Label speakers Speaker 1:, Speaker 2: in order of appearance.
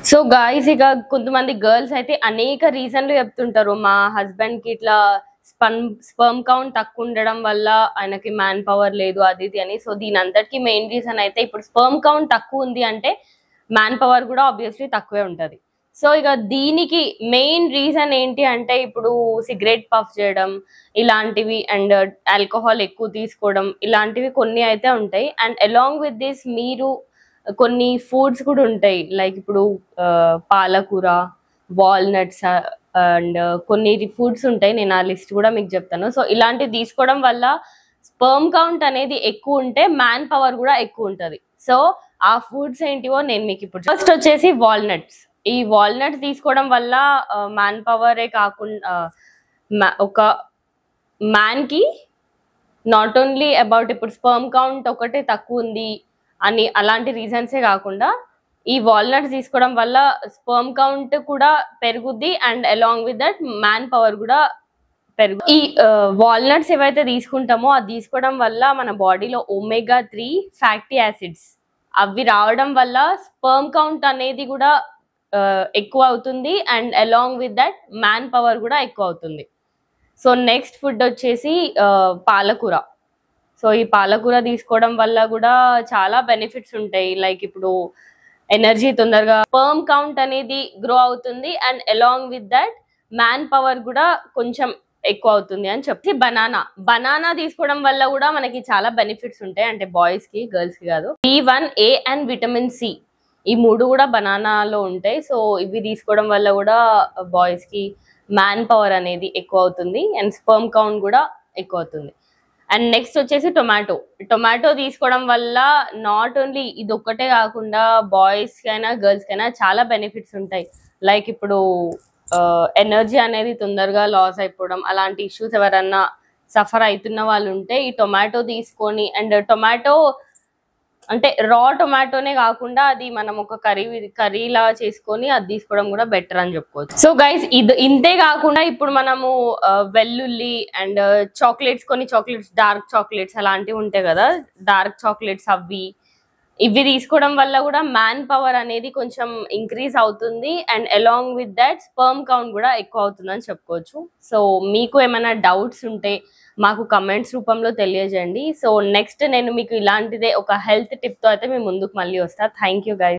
Speaker 1: So guys ఇక కొంతమంది girls అయితే అనేక రీజన్లు చెప్తుంటారు. మా హస్బెండ్ కి ఇట్లా స్పర్మ్ కౌంట్ తక్కువ ఉండడం వల్ల ఆయనకి మ్యాన్ పవర్ లేదు అది ఇది అని. సో దీని అంతటికి మెయిన్ రీజన్ అయితే ఇప్పుడు స్పర్మ్ కౌంట్ తక్కువ ఉంది అంటే మ్యాన్ పవర్ కూడా ఆబ్వియస్లీ తక్కువే ఉంటది. సో ఇక దీనికి మెయిన్ రీజన్ ఏంటి అంటే ఇప్పుడు సిగరెట్ పఫ్ చేయడం ఇలాంటివి అండ్ ఆల్కహాల్ ఎక్కువ తీసుకోవడం ఇలాంటివి కొన్ని అయితే ఉంటాయి. అండ్ అలాంగ్ విత్ దిస్ మీరు కొన్ని ఫుడ్స్ కూడా ఉంటాయి, లైక్ ఇప్పుడు పాలకూర, వాల్నట్స్ అండ్ కొన్ని ఫుడ్స్ ఉంటాయి. నేను ఆ లిస్ట్ కూడా మీకు చెప్తాను. సో ఇలాంటివి తీసుకోవడం వల్ల స్పర్మ్ కౌంట్ అనేది ఎక్కువ ఉంటే మ్యాన్ పవర్ కూడా ఎక్కువ ఉంటది. సో ఆ ఫుడ్స్ ఏంటివో నేను మీకు ఇప్పుడు ఫస్ట్ వచ్చేసి వాల్నట్స్. ఈ వాల్నట్స్ తీసుకోవడం వల్ల మ్యాన్ పవరే కాకుండా ఒక మ్యాన్ కి నాట్ ఓన్లీ అబౌట్ ఇప్పుడు స్పర్మ్ కౌంట్ ఒకటే తక్కువ ఉంది అని అలాంటి రీజన్సే కాకుండా ఈ వాల్నట్స్ తీసుకోవడం వల్ల స్పర్మ్ కౌంట్ కూడా పెరుగుద్ది and along with that man power కూడా పెరుగు. ఈ వాల్నట్స్ ఏవైతే తీసుకుంటామో అది తీసుకోవడం వల్ల మన బాడీలో ఒమేగా 3 ఫ్యాటీ యాసిడ్స్ అవి రావడం వల్ల స్పర్మ్ కౌంట్ అనేది కూడా ఎక్కువ అవుతుంది and along with that man power కూడా ఎక్కువ అవుతుంది. సో నెక్స్ట్ ఫుడ్ వచ్చేసి పాలకూర. సో ఈ పాలకూర తీసుకోవడం వల్ల కూడా చాలా బెనిఫిట్స్ ఉంటాయి, లైక్ ఇప్పుడు ఎనర్జీ తొందరగా స్పర్మ్ కౌంట్ అనేది గ్రో అవుతుంది and along with that man power కూడా కొంచెం ఎక్కువ అవుతుంది అని చెప్పి. బనానా తీసుకోవడం వల్ల కూడా మనకి చాలా బెనిఫిట్స్ ఉంటాయి, అంటే బాయ్స్ కి గర్ల్స్ కి కాదు. B1A అండ్ విటమిన్ C ఈ మూడు కూడా బనానాలో ఉంటాయి. సో ఇవి తీసుకోవడం వల్ల కూడా బాయ్స్ కి మ్యాన్ పవర్ అనేది ఎక్కువ అవుతుంది అండ్ స్పర్మ్ కౌంట్ కూడా ఎక్కువ అవుతుంది. అండ్ నెక్స్ట్ వచ్చేసి టొమాటో తీసుకోవడం వల్ల నాట్ ఓన్లీ ఇది ఒక్కటే కాకుండా బాయ్స్ కైనా గర్ల్స్ కైనా చాలా బెనిఫిట్స్ ఉంటాయి, లైక్ ఇప్పుడు ఎనర్జీ అనేది తొందరగా లాస్ అయిపోవడం అలాంటి ఇష్యూస్ ఎవరన్నా సఫర్ అవుతున్న వాళ్ళు ఉంటే ఈ టొమాటో తీసుకొని, అండ్ టొమాటో అంటే రా టొమాటోనే కాకుండా అది మనం ఒక కర్రీలా చేసుకొని అది తీసుకోవడం కూడా బెటర్ అని చెప్పుకోవచ్చు. సో గైస్ ఇంతే కాకుండా ఇప్పుడు మనము వెల్లుల్లి అండ్ కొన్ని చాక్లెట్స్ డార్క్ చాక్లెట్స్ అలాంటివి ఉంటాయి కదా, డార్క్ చాక్లెట్స్ ఇవి తీసుకోవడం వల్ల కూడా మ్యాన్ పవర్ అనేది కొంచెం ఇంక్రీజ్ అవుతుంది and along with that sperm count కూడా ఎక్కువ అవుతుంది అని చెప్పుకోవచ్చు. సో మీకు ఏమైనా డౌట్స్ ఉంటే మాకు కమెంట్స్ రూపంలో తెలియజేయండి. సో నెక్స్ట్ నేను మీకు ఇలాంటిదే ఒక హెల్త్ టిప్ తో అయితే మేము ముందుకు మళ్ళీ వస్తా. Thank you guys.